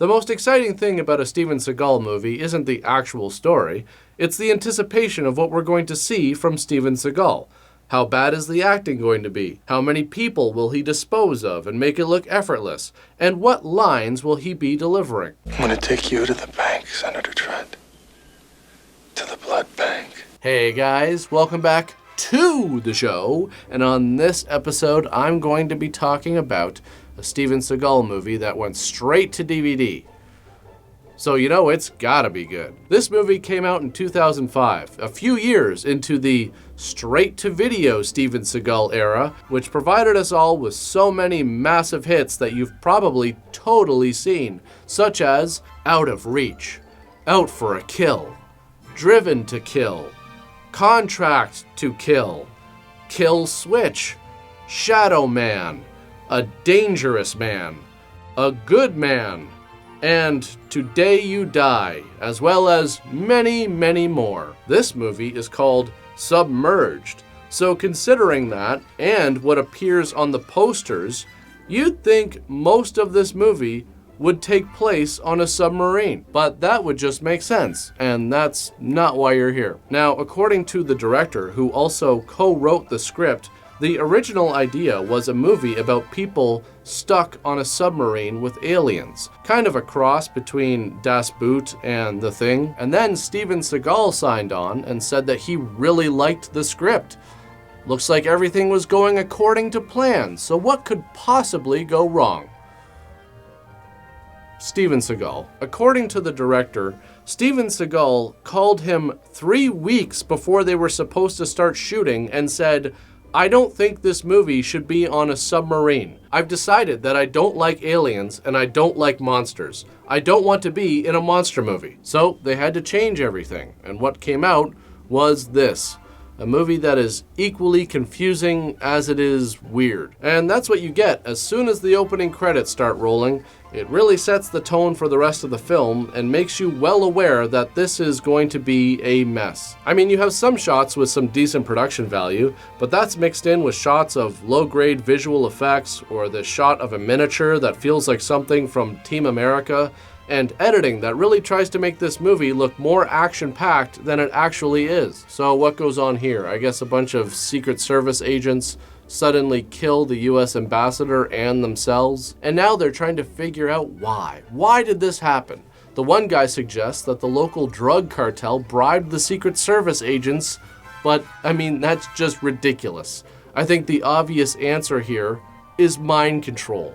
The most exciting thing about a Steven Seagal movie isn't the actual story, it's the anticipation of what we're going to see from Steven Seagal. How bad is the acting going to be? How many people will he dispose of and make it look effortless? And what lines will he be delivering? I'm gonna take you to the bank, Senator Trent. To the blood bank. Hey guys, welcome back to the show. And on this episode, I'm going to be talking about a Steven Seagal movie that went straight to DVD. So you know it's gotta be good. This movie came out in 2005, a few years into the straight-to-video Steven Seagal era, which provided us all with so many massive hits that you've probably totally seen, such as Out of Reach, Out for a Kill, Driven to Kill, Contract to Kill, Kill Switch, Shadow Man, A Dangerous Man, A Good Man, and Today You Die, as well as many, many more. This movie is called Submerged, so considering that and what appears on the posters, you'd think most of this movie would take place on a submarine, but that would just make sense, and that's not why you're here. Now, according to the director, who also co-wrote the script, the original idea was a movie about people stuck on a submarine with aliens, kind of a cross between Das Boot and The Thing. And then Steven Seagal signed on and said that he really liked the script. Looks like everything was going according to plan, so what could possibly go wrong? Steven Seagal. According to the director, Steven Seagal called him 3 weeks before they were supposed to start shooting and said, "I don't think this movie should be on a submarine. I've decided that I don't like aliens and I don't like monsters. I don't want to be in a monster movie." So they had to change everything, and what came out was this. A movie that is equally confusing as it is weird. And that's what you get as soon as the opening credits start rolling. It really sets the tone for the rest of the film and makes you well aware that this is going to be a mess. I mean, you have some shots with some decent production value, but that's mixed in with shots of low-grade visual effects or the shot of a miniature that feels like something from Team America, and editing that really tries to make this movie look more action-packed than it actually is. So what goes on here? I guess a bunch of Secret Service agents suddenly kill the US ambassador and themselves, and now they're trying to figure out why. Why did this happen? The one guy suggests that the local drug cartel bribed the Secret Service agents, but I mean, that's just ridiculous. I think the obvious answer here is mind control.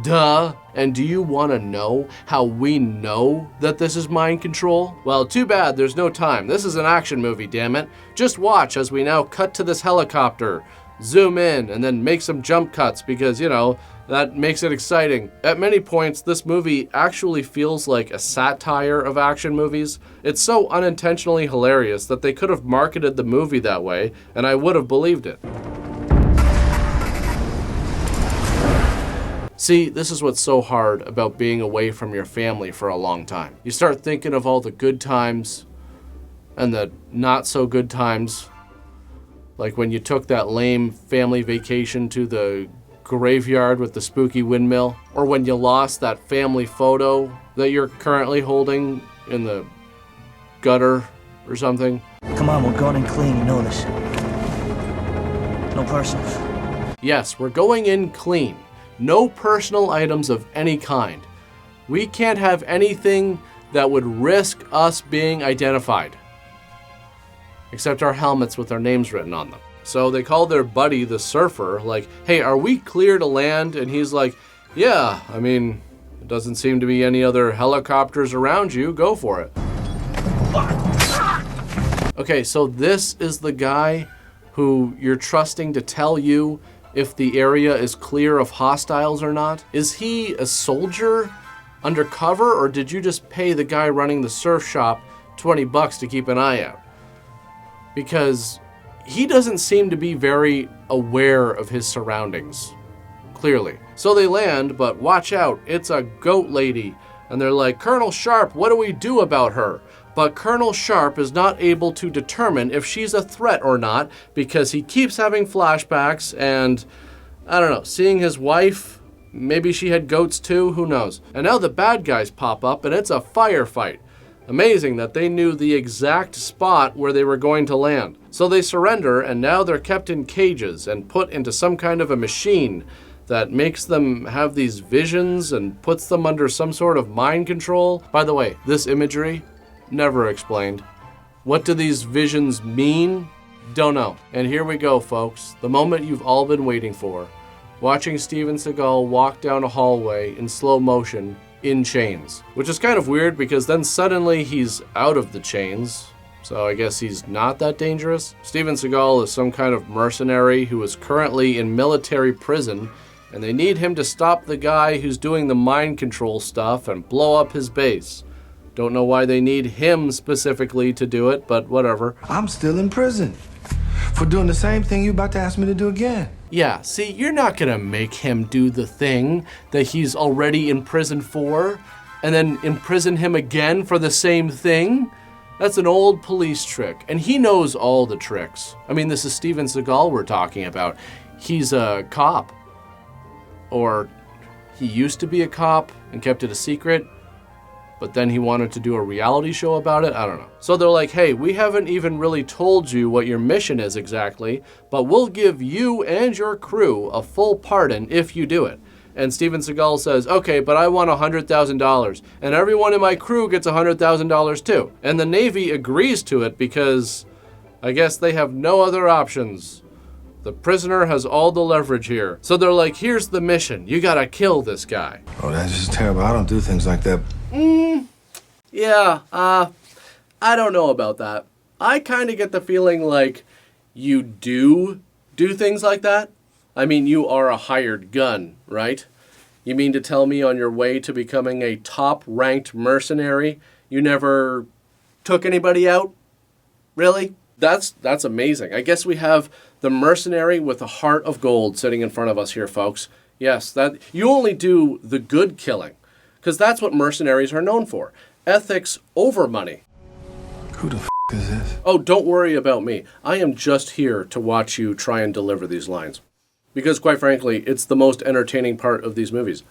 Duh. And do you want to know how we know that this is mind control? Well, too bad there's no time. This is an action movie, damn it. Just watch as we now cut to this helicopter, zoom in, and then make some jump cuts because, you know, that makes it exciting. At many points, this movie actually feels like a satire of action movies. It's so unintentionally hilarious that they could have marketed the movie that way, and I would have believed it. See, this is what's so hard about being away from your family for a long time. You start thinking of all the good times and the not so good times. Like when you took that lame family vacation to the graveyard with the spooky windmill, or when you lost that family photo that you're currently holding in the gutter or something. Come on, we're going in clean, you know this. No personals. Yes, we're going in clean. No personal items of any kind. We can't have anything that would risk us being identified. Except our helmets with our names written on them. So they call their buddy, the surfer, like, "Hey, are we clear to land?" And he's like, "Yeah, I mean, it doesn't seem to be any other helicopters around you. Go for it." Okay, so this is the guy who you're trusting to tell you if the area is clear of hostiles or not? Is he a soldier undercover, or did you just pay the guy running the surf shop $20 to keep an eye out? Because he doesn't seem to be very aware of his surroundings, clearly. So they land, but watch out, it's a goat lady. And they're like, "Colonel Sharp, what do we do about her?" But Colonel Sharp is not able to determine if she's a threat or not because he keeps having flashbacks and, I don't know, seeing his wife Maybe she had goats too, who knows. And now the bad guys pop up and it's a firefight. Amazing that they knew the exact spot where they were going to land. So they surrender, and now they're kept in cages and put into some kind of a machine that makes them have these visions and puts them under some sort of mind control. By the way, this imagery, never explained. What do these visions mean? Don't know. And here we go, folks. The moment you've all been waiting for. Watching Steven Seagal walk down a hallway in slow motion in chains. Which is kind of weird because then suddenly he's out of the chains. So I guess he's not that dangerous. Steven Seagal is some kind of mercenary who is currently in military prison, and they need him to stop the guy who's doing the mind control stuff and blow up his base. Don't know why they need him specifically to do it, but whatever. I'm still in prison for doing the same thing you about to ask me to do again. Yeah, see, you're not gonna make him do the thing that he's already in prison for, and then imprison him again for the same thing. That's an old police trick, and he knows all the tricks. I mean, this is Steven Seagal we're talking about. He's a cop. Or he used to be a cop and kept it a secret, but then he wanted to do a reality show about it. I don't know. So they're like, hey, we haven't even really told you what your mission is exactly, but we'll give you and your crew a full pardon if you do it. And Steven Seagal says, okay, but I want $100,000, and everyone in my crew gets $100,000 too. And the Navy agrees to it because I guess they have no other options. The prisoner has all the leverage here. So they're like, here's the mission. You gotta kill this guy. Oh, that's just terrible. I don't do things like that. Yeah, I don't know about that. I kind of get the feeling like you do things like that. I mean, you are a hired gun, right? You mean to tell me on your way to becoming a top-ranked mercenary, you never took anybody out? Really? That's amazing. I guess we have the mercenary with a heart of gold sitting in front of us here, folks. Yes, that you only do the good killing, because that's what mercenaries are known for. Ethics over money. Who the is this? Oh, don't worry about me. I am just here to watch you try and deliver these lines. Because quite frankly, it's the most entertaining part of these movies.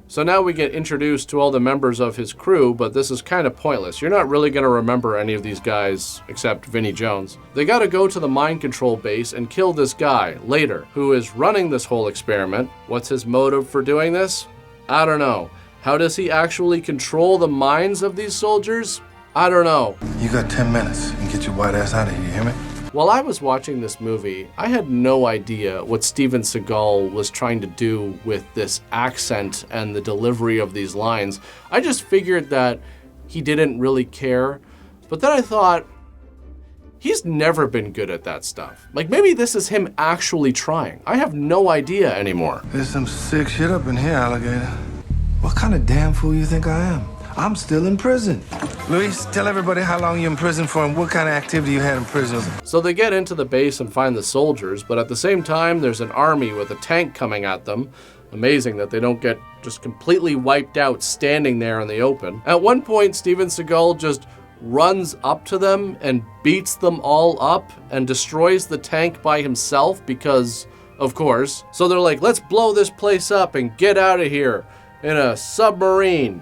So now we get introduced to all the members of his crew, but this is kind of pointless. You're not really going to remember any of these guys except Vinnie Jones. They got to go to the mind control base and kill this guy later, who is running this whole experiment. What's his motive for doing this? I don't know. How does he actually control the minds of these soldiers? I don't know. You got 10 minutes and get your white ass out of here, you hear me? While I was watching this movie, I had no idea what Steven Seagal was trying to do with this accent and the delivery of these lines. I just figured that he didn't really care. But then I thought, he's never been good at that stuff. Like, maybe this is him actually trying. I have no idea anymore. There's some sick shit up in here, alligator. What kind of damn fool you think I am? I'm still in prison. Luis, tell everybody how long you're in prison for and what kind of activity you had in prison. So they get into the base and find the soldiers, but at the same time, there's an army with a tank coming at them. Amazing that they don't get just completely wiped out standing there in the open. At one point, Steven Seagal just runs up to them and beats them all up and destroys the tank by himself because, of course. So they're like, let's blow this place up and get out of here in a submarine.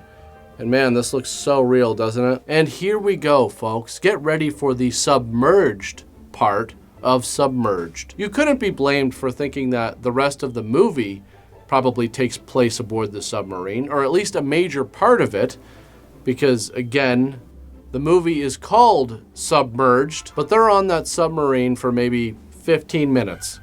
And man, this looks so real, doesn't it? And here we go, folks. Get ready for the submerged part of Submerged. You couldn't be blamed for thinking that the rest of the movie probably takes place aboard the submarine, or at least a major part of it, because again, the movie is called Submerged, but they're on that submarine for maybe 15 minutes.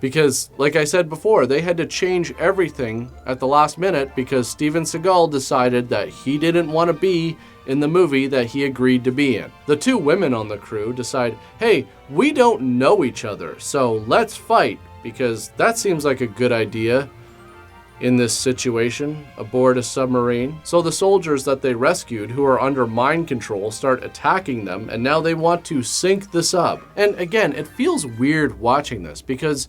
Because, like I said before, they had to change everything at the last minute because Steven Seagal decided that he didn't want to be in the movie that he agreed to be in. The two women on the crew decide, hey, we don't know each other, so let's fight, because that seems like a good idea in this situation aboard a submarine. So the soldiers that they rescued, who are under mind control, start attacking them, and now they want to sink the sub. And again, it feels weird watching this because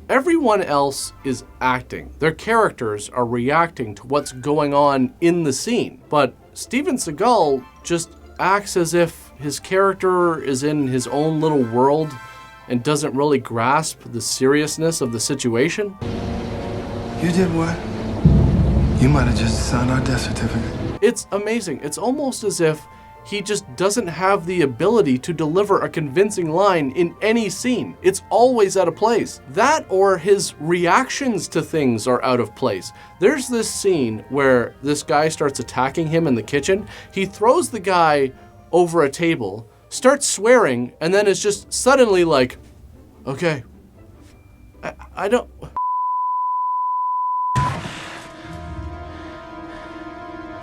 everyone else is acting. Their characters are reacting to what's going on in the scene. But Steven Seagal just acts as if his character is in his own little world and doesn't really grasp the seriousness of the situation. You did what? You might have just signed our death certificate. It's amazing. It's almost as if he just doesn't have the ability to deliver a convincing line in any scene. It's always out of place. That or his reactions to things are out of place. There's this scene where this guy starts attacking him in the kitchen. He throws the guy over a table, starts swearing, and then is just suddenly like, okay, I don't...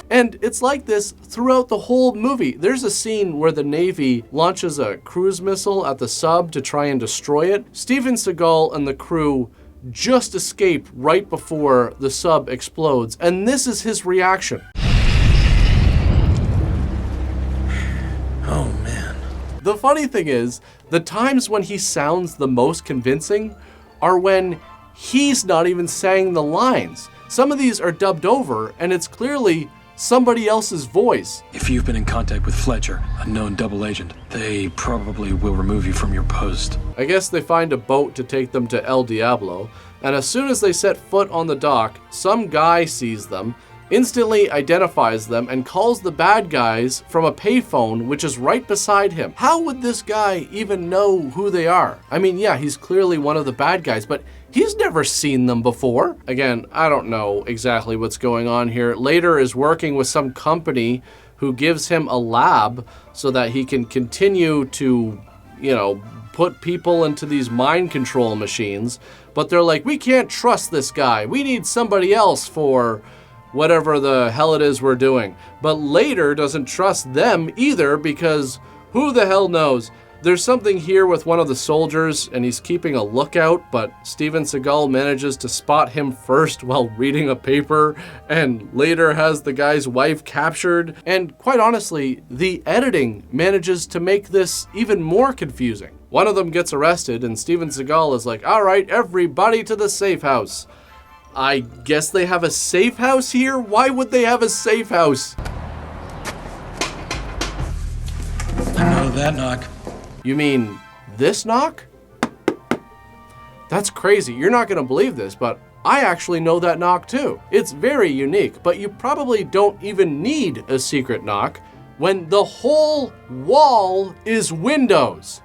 And it's like this throughout the whole movie. There's a scene where the Navy launches a cruise missile at the sub to try and destroy it. Steven Seagal and the crew just escape right before the sub explodes, and this is his reaction. Oh, man. The funny thing is, the times when he sounds the most convincing are when he's not even saying the lines. Some of these are dubbed over, and it's clearly somebody else's voice. If you've been in contact with Fletcher, a known double agent, they probably will remove you from your post. I guess they find a boat to take them to El Diablo, and as soon as they set foot on the dock, some guy sees them, instantly identifies them, and calls the bad guys from a payphone which is right beside him. How would this guy even know who they are? I mean, yeah, he's clearly one of the bad guys, but he's never seen them before. Again, I don't know exactly what's going on here. Later is working with some company who gives him a lab so that he can continue to, put people into these mind control machines. But they're like, we can't trust this guy. We need somebody else for whatever the hell it is we're doing. But later doesn't trust them either because who the hell knows? There's something here with one of the soldiers and he's keeping a lookout, but Steven Seagal manages to spot him first while reading a paper and later has the guy's wife captured. And quite honestly, the editing manages to make this even more confusing. One of them gets arrested and Steven Seagal is like, all right, everybody to the safe house. I guess they have a safe house here? Why would they have a safe house? I know that knock. You mean this knock? That's crazy. You're not going to believe this, but I actually know that knock too. It's very unique, but you probably don't even need a secret knock when the whole wall is windows.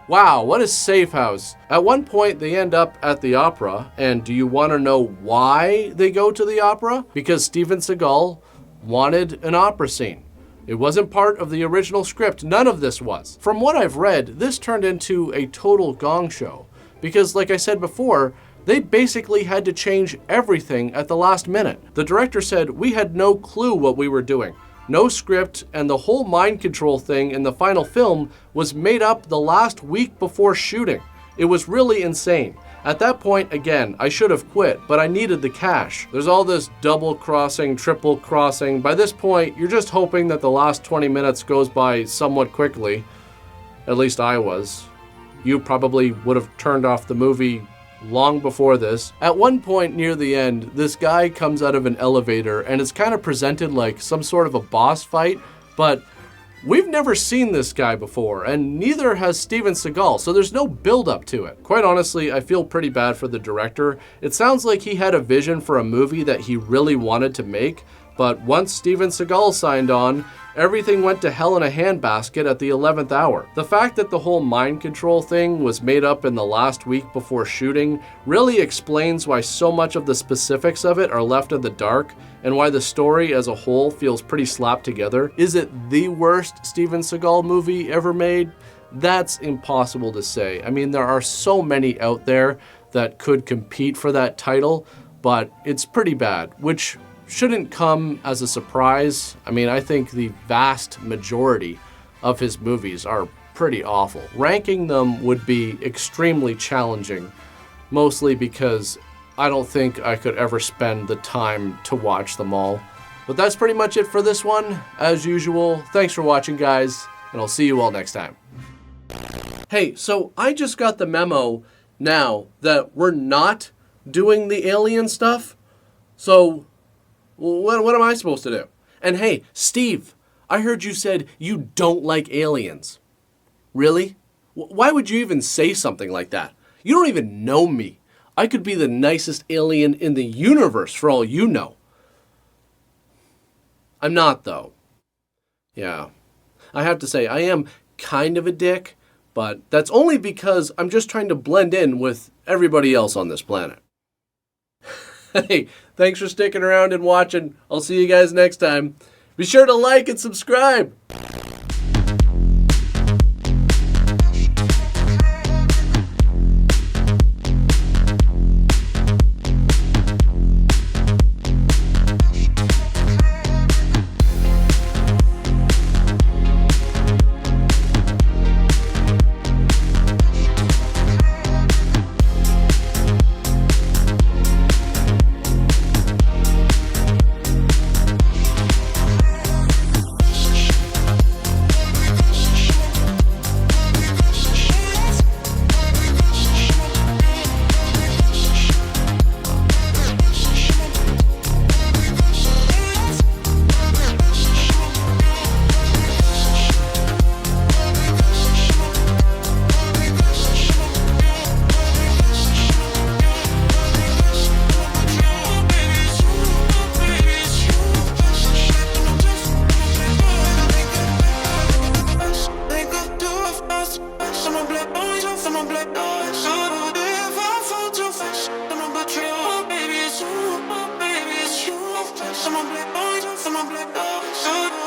Wow, what a safe house. At one point, they end up at the opera, and do you want to know why they go to the opera? Because Steven Seagal wanted an opera scene. It wasn't part of the original script. None of this was. From what I've read, this turned into a total Gong show. Because, like I said before, they basically had to change everything at the last minute. The director said, we had no clue what we were doing. No script, and the whole mind control thing in the final film was made up the last week before shooting. It was really insane. At that point, again, I should have quit, but I needed the cash. There's all this double crossing, triple crossing. By this point, you're just hoping that the last 20 minutes goes by somewhat quickly. At least I was. You probably would have turned off the movie long before this. At one point near the end, this guy comes out of an elevator and it's kind of presented like some sort of a boss fight, but we've never seen this guy before, and neither has Steven Seagal, so there's no build-up to it. Quite honestly, I feel pretty bad for the director. It sounds like he had a vision for a movie that he really wanted to make, but once Steven Seagal signed on, everything went to hell in a handbasket at the 11th hour. The fact that the whole mind control thing was made up in the last week before shooting really explains why so much of the specifics of it are left in the dark, and why the story as a whole feels pretty slapped together. Is it the worst Steven Seagal movie ever made? That's impossible to say. I mean, there are so many out there that could compete for that title, but it's pretty bad, which shouldn't come as a surprise. I mean, I think the vast majority of his movies are pretty awful. Ranking them would be extremely challenging, mostly because I don't think I could ever spend the time to watch them all. But that's pretty much it for this one. As usual, thanks for watching, guys, and I'll see you all next time. Hey, so I just got the memo now that we're not doing the alien stuff. So what am I supposed to do? And hey, Steve, I heard you said you don't like aliens. Really? Why would you even say something like that? You don't even know me. I could be the nicest alien in the universe for all you know. I'm not, though. Yeah. I have to say, I am kind of a dick, but that's only because I'm just trying to blend in with everybody else on this planet. Hey, thanks for sticking around and watching. I'll see you guys next time. Be sure to like and subscribe. Some black boys, some black boys.